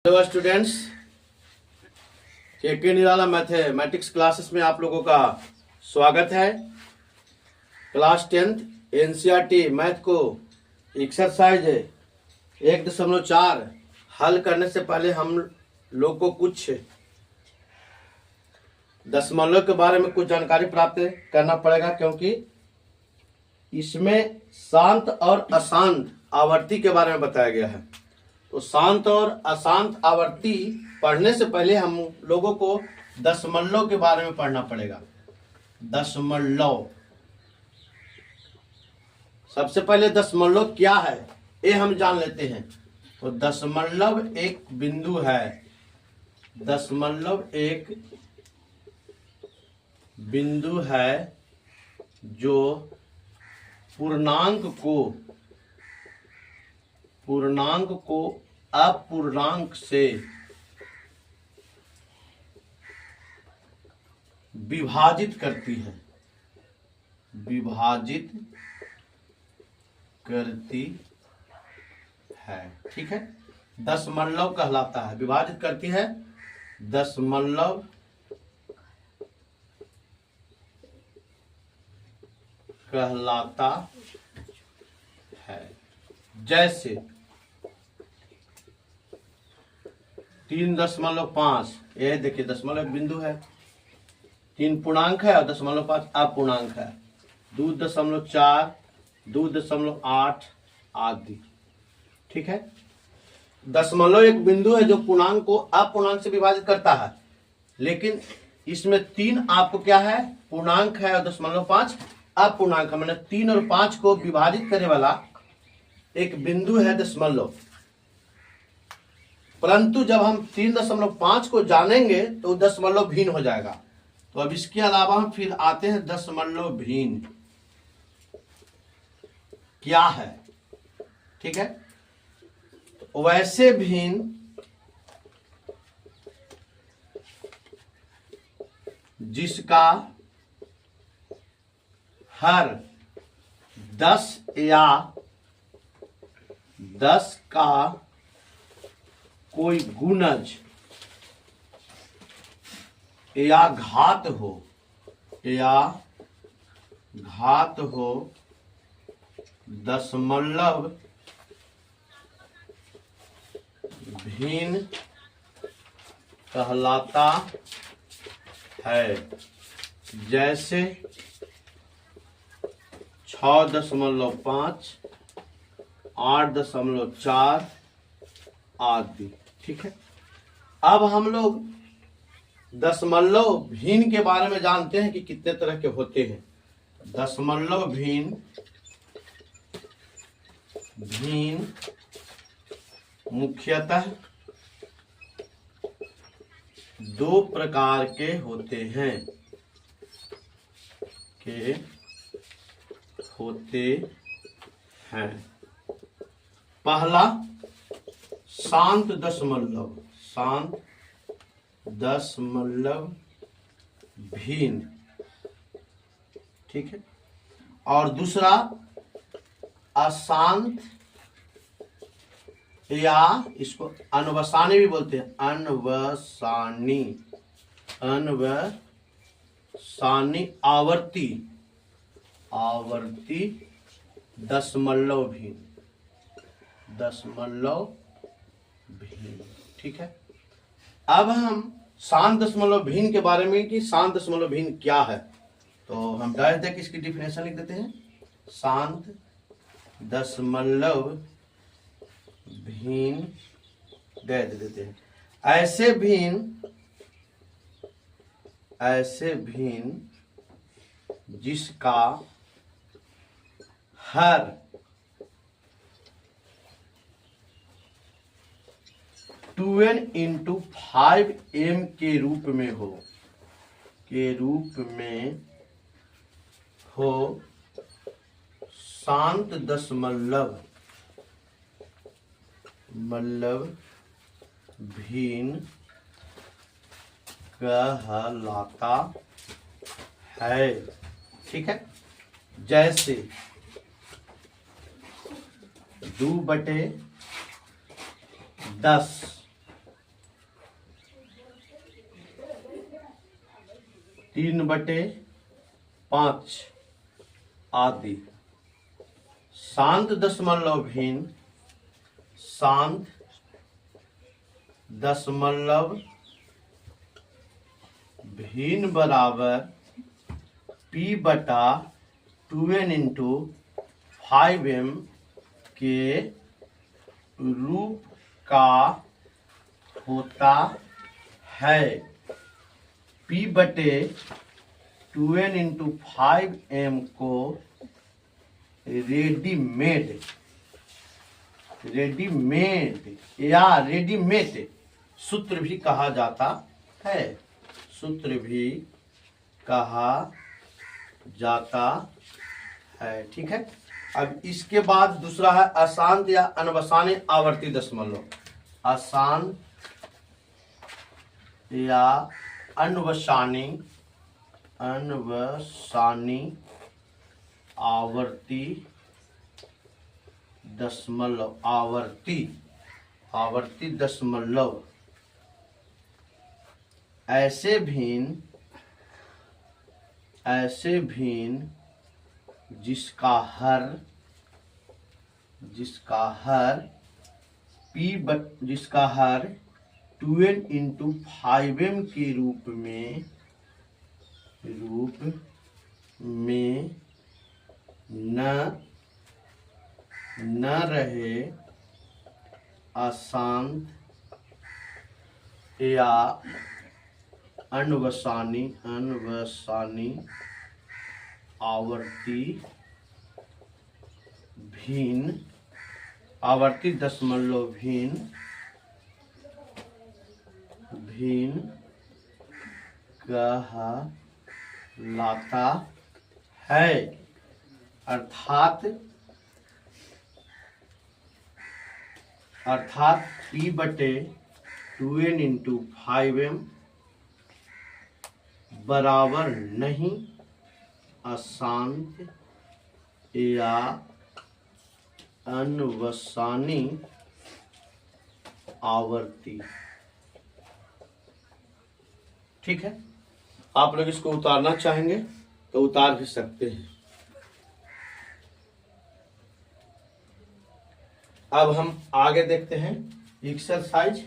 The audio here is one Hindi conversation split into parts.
हेलो स्टूडेंट्स, के निराला मैथमेटिक्स क्लासेस में आप लोगों का स्वागत है। क्लास 10th एनसीईआरटी मैथ को एक्सरसाइज 1.4 हल करने से पहले हम लोग को कुछ दशमलव के बारे में कुछ जानकारी प्राप्त करना पड़ेगा, क्योंकि इसमें शांत और अशांत आवर्ती के बारे में बताया गया है। तो शांत और अशांत आवर्ती पढ़ने से पहले हम लोगों को दशमलव के बारे में पढ़ना पड़ेगा। दशमलव, सबसे पहले दशमलव क्या है ये हम जान लेते हैं। तो दशमलव एक बिंदु है। दशमलव एक बिंदु है जो पूर्णांक को अपूर्णांक से विभाजित करती है। ठीक है, दशमलव कहलाता है, विभाजित करती है। दशमलव कहलाता है। जैसे 3.5, ये देखिए दशमलव एक बिंदु है, 3 पूर्णांक है और 0.5 अपूर्णांक है। 2.4, 2.8 आदि। ठीक है, दशमलव एक बिंदु है जो पूर्णांक को अपूर्णांक से विभाजित करता है, लेकिन इसमें 3 आपको क्या है, पूर्णांक है और 0.5 अपूर्णांक है। मैंने 3 और 5 को विभाजित करने वाला एक बिंदु है दशमलव। परंतु जब हम 3.5 को जानेंगे तो दशमलव भिन्न हो जाएगा। तो अब इसके अलावा हम फिर आते हैं दशमलव भिन्न क्या है। ठीक है, तो वैसे भिन्न जिसका हर 10 या 10 का कोई गुणज या घात हो दशमलव भिन्न कहलाता है। जैसे 6.5, 8.4 आदि। ठीक है, अब हम लोग दशमलव भिन्न के बारे में जानते हैं कि कितने तरह के होते हैं। दशमलव भिन्न मुख्यतः 2 प्रकार के होते हैं। पहला शांत दशमलव भिन्न। ठीक है, और दूसरा अशांत, या इसको अनवसानी भी बोलते हैं। अनवसानी आवर्ती दशमलव भिन्न। ठीक है, अब हम शांत दशमलव भिन्न के बारे में कि शांत दशमलव भिन्न क्या है, तो हम डायरेक्ट देख इसकी डिफिनेशन लिख देते हैं। शांत दशमलव भिन्न दे देते हैं। ऐसे भिन्न जिसका हर 2n × 5m के रूप में हो शांत दशमलव भिन्न कहलाता है। ठीक है, जैसे 2/10 3/5 आदि। शांत दशमलव भिन्न, शांत दशमलव भिन्न बराबर P/2n इंटू 5m के रूप का होता है। P/2n इंटू 5m को रेडीमेड सूत्र भी कहा जाता है, सूत्र भी कहा जाता है। ठीक है। अब इसके बाद दूसरा है अशांत या अनवसानी आवर्ती दशमलव। अशांत या अनवसानी आवर्ती दशमलव। आवर्ती दशमलव ऐसे भिन्न जिसका हर 2n इंटू 5m के रूप में न रहे, अशांत या अनवसानी आवर्ती दशमलव भिन्न कहलाता है। अर्थात P/2n इंटू 5m बराबर नहीं अशांत या अनवसानी आवर्ती। ठीक है। आप लोग इसको उतारना चाहेंगे तो उतार भी सकते हैं। अब हम आगे देखते हैं एक्सरसाइज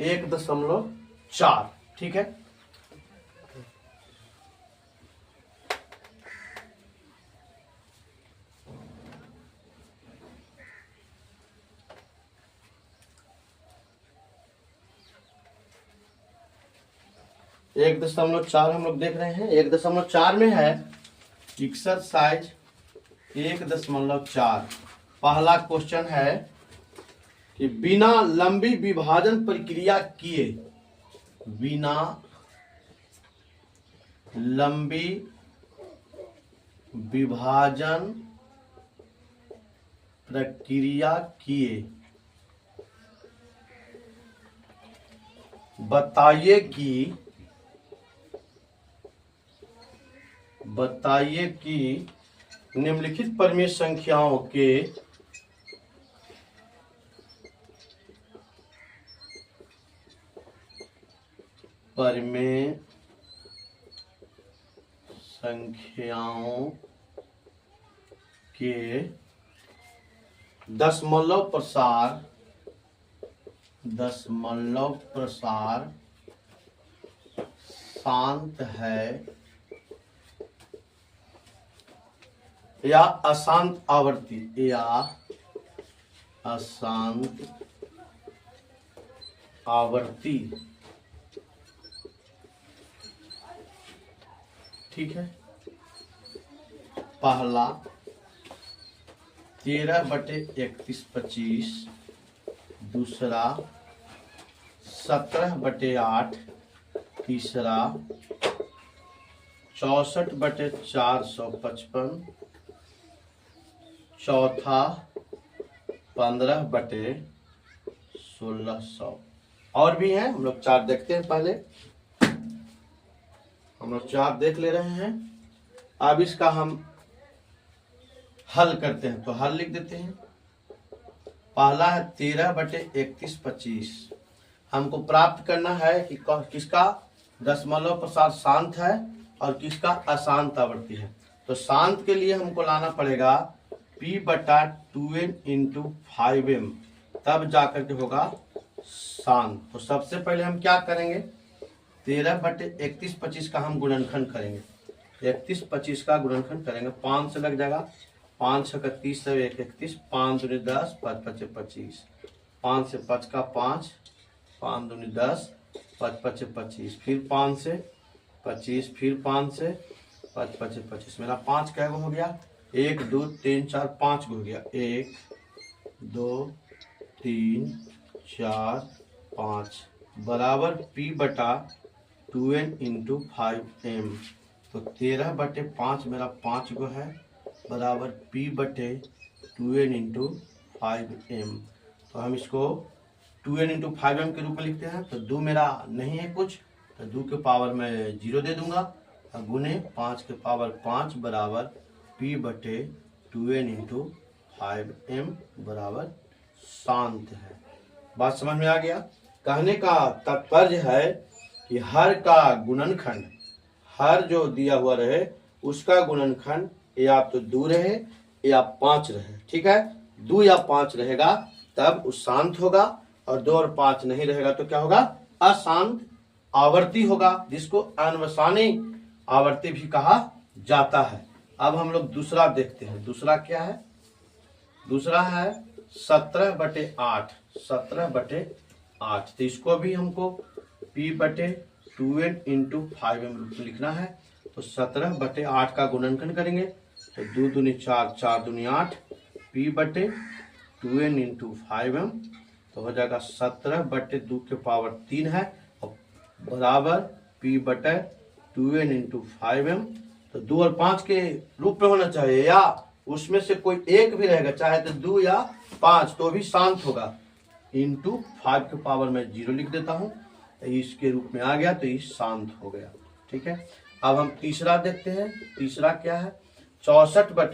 1.4। ठीक है। एक 1.4 हम लोग देख रहे हैं। 1.4 में है एक्सरसाइज 1.4। पहला क्वेश्चन है कि बिना लंबी विभाजन प्रक्रिया किए, बिना लंबी विभाजन प्रक्रिया किए बताइए कि निम्नलिखित परिमेय संख्याओं के दशमलव प्रसार शांत है या अशांत आवर्ती। ठीक है। पहला 13/31/25, दूसरा 17/8, तीसरा 64/455, चौथा 15/1600। और भी हैं, हम लोग 4 देखते हैं। पहले हम लोग 4 देख ले रहे हैं। अब इसका हम हल करते हैं, तो हल लिख देते हैं। पहला है 13/31/25। हमको प्राप्त करना है कि किसका दशमलव प्रसार शांत है और किसका अशांत आवृत्ति है। तो शांत के लिए हमको लाना पड़ेगा P/2n इंटू 5m, तब जाकर के होगा शांत। तो सबसे पहले हम क्या करेंगे, 13/31/25 का हम गुणनखंड करेंगे। 31/25 का गुणनखंड करेंगे, 5 से लग जाएगा, 5 × 30 से 1 31, 5 दूनी 10, 5 × 25, 5 से 5 का 5, 5 दूनी 10, 5 × 25, फिर 5 से 25, फिर 5 से 5 × 25। मेरा 5 क्या हो गया, 1 2 3 4 5 हो गया, 1 2 3 4 5 बराबर P/2n इंटू 5m। तो 13/5 मेरा 5 गो है बराबर P/2n इंटू 5m। तो हम इसको 2n इंटू 5m के रूप में लिखते हैं। तो 2 मेरा नहीं है कुछ, तो 2 के पावर में 0 दे दूंगा और गुने 5 के पावर 5 बराबर P/2n इंटू 5m बराबर शांत है। बात समझ में आ गया। कहने का तात्पर्य है कि हर का गुणनखंड, हर जो दिया हुआ रहे उसका गुणनखंड या तो 2 रहे या 5 रहे, ठीक है। 2 या 5 रहेगा तब वो शांत होगा, और 2 और 5 नहीं रहेगा तो क्या होगा, अशांत आवर्ती होगा, जिसको अनवसानी आवर्ती भी कहा जाता है। अब हम लोग दूसरा देखते हैं। दूसरा क्या है, दूसरा है 17/8, 17/8। तो इसको भी हमको P/2n इंटू 5m रूप में लिखना है। तो 17/8 का गुणनखंड करेंगे, तो 2 दूनी 4, 4 दूनी 8, P/2n इंटू 5m, तो हो जाएगा 17/2 के पावर 3 है और बराबर P/2n इंटू 5m। तो 2 और 5 के रूप में होना चाहिए, या उसमें से कोई एक भी रहेगा, चाहे तो 2 या 5, तो भी शांत होगा। इंटू 5 के पावर में 0 लिख देता हूँ, इसके रूप में आ गया, तो ये शांत हो गया, ठीक है। अब हम तीसरा देखते हैं। तीसरा क्या है, 64/8